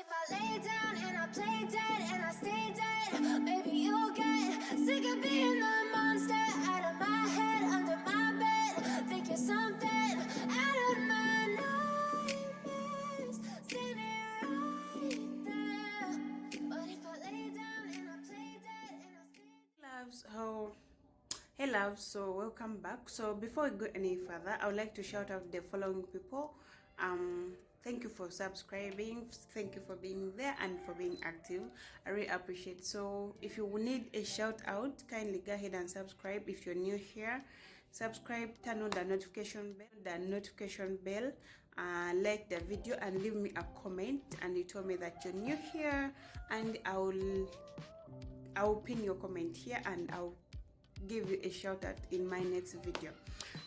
if I lay down and I play dead and I stay dead, maybe you'll get sick of being the monster out of my head, under my bed. Think you're something out of my nightmares. See me right there. But if I lay down and I play dead and I stay Loves, hey loves, so welcome back. So before we go any further, I would like to shout out the following people. Thank you for subscribing, thank you for being there and for being active. I really appreciate. So if you need a shout out, kindly go ahead and subscribe. If you're new here, subscribe, turn on the notification bell, like the video and leave me a comment, and you told me that you're new here, and I'll pin your comment here and I'll give you a shout out in my next video.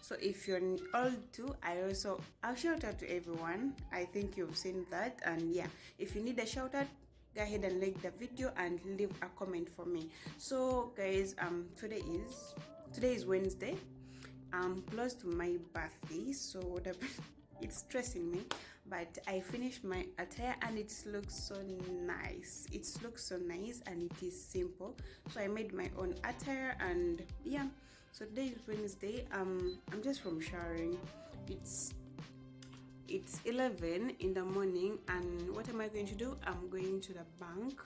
So if you're old too, I'll shout out to everyone. I think you've seen that. And yeah, if you need a shout out, go ahead and like the video and leave a comment for me. So guys, today is Wednesday. I'm close to my birthday, so it's stressing me, but I finished my attire and it looks so nice. And it is simple. So I made my own attire, and yeah, so today is Wednesday. I'm just from showering. It's 11 in the morning, and what am I going to do? I'm going to the bank.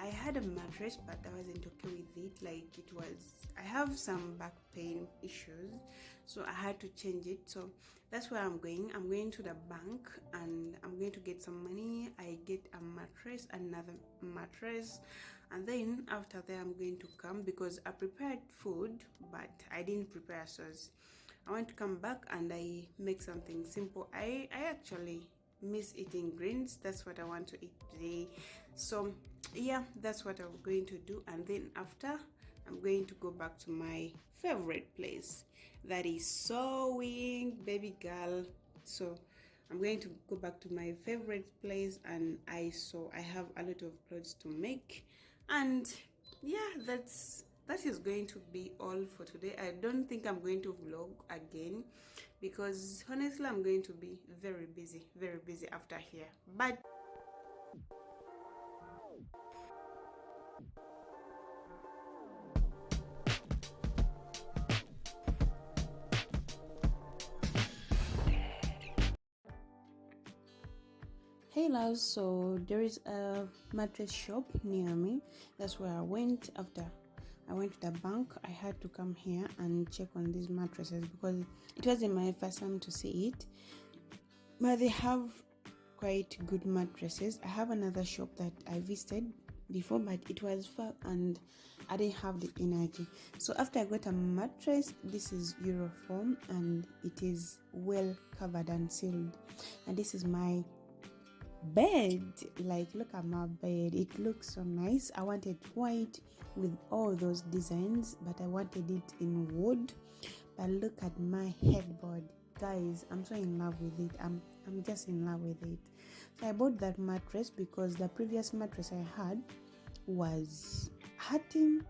I had a mattress, but I wasn't okay with it. I have some back pain issues, so I had to change it. So that's where I'm going. I'm going to the bank and I'm going to get some money. I get a mattress, another mattress, and then after that I'm going to come, because I prepared food but I didn't prepare sauce. I want to come back and I make something simple. I actually miss eating greens. That's what I want to eat today. So yeah, that's what I'm going to do. And then after, I'm going to go back to my favorite place, that is sewing, baby girl. So I'm going to go back to my favorite place and I have a lot of clothes to make. And yeah, that is going to be all for today. I don't think I'm going to vlog again, because honestly I'm going to be very busy after here. But hey loves, so there is a mattress shop near me. That's where I went. After I went to the bank, I had to come here and check on these mattresses, because it wasn't my first time to see it, but they have quite good mattresses. I have another shop that I visited before, but it was far and I didn't have the energy. So after I got a mattress, this is Eurofoam and it is well covered and sealed. And this is my bed. Look at my bed, it looks so nice. I wanted white with all those designs, but I wanted it in wood. But look at my headboard, guys. I'm so in love with it. I'm just in love with it. So I bought that mattress because the previous mattress I had was hurting.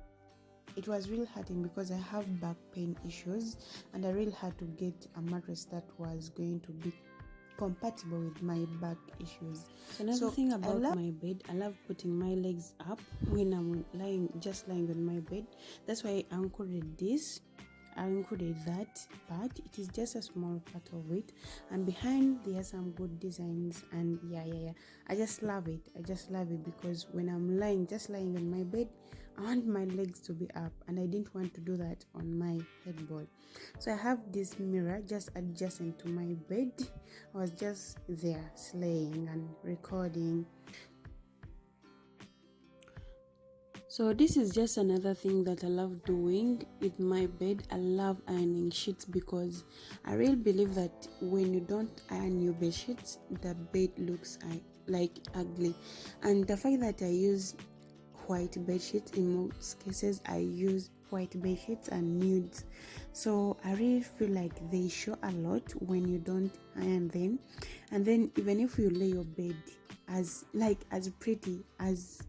It was really hurting because I have back pain issues, and I really had to get a mattress that was going to be compatible with my back issues. So another thing about my bed, I love putting my legs up when I'm lying on my bed. That's why I included this. I included that part. It is just a small part of it, and behind there are some good designs. And yeah, I just love it. Because when I'm lying on my bed, I want my legs to be up, and I didn't want to do that on my headboard. So I have this mirror just adjacent to my bed. I was just there slaying and recording. So this is just another thing that I love doing with my bed. I love ironing sheets, because I really believe that when you don't iron your bed sheets, the bed looks ugly. And the fact that I use white bed sheets, in most cases I use white bed sheets and nudes, so I really feel like they show a lot when you don't iron them. And then even if you lay your bed as pretty as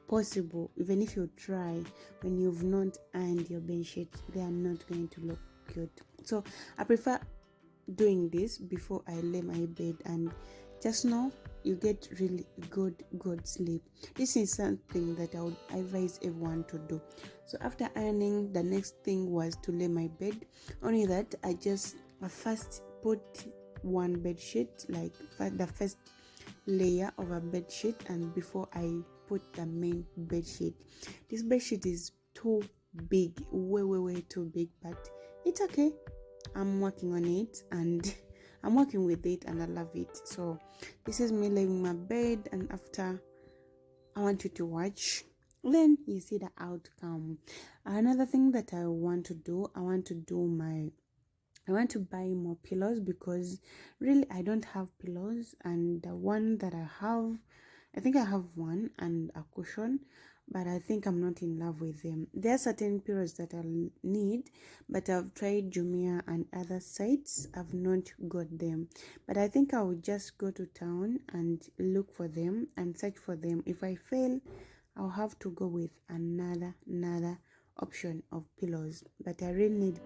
possible, even if you try, when you've not ironed your bed sheets, they are not going to look good. So I prefer doing this before I lay my bed. And just know you get really good sleep. This is something that I would advise everyone to do. So after ironing, the next thing was to lay my bed. Only that I first put one bed sheet, like the first layer of a bed sheet, and before I put the main bed sheet. This bed sheet is too big, way too big, but it's okay. I'm working on it and I'm working with it and I love it. So this is me laying my bed, and after, I want you to watch, then you see the outcome. Another thing that I want to do, I want to buy more pillows, because really I don't have pillows, and the one that I think I have one and a cushion, but I think I'm not in love with them. There are certain pillows that I need, but I've tried Jumia and other sites. I've not got them, but I think I will just go to town and look for them and search for them. If I fail, I'll have to go with another option of pillows, but I really need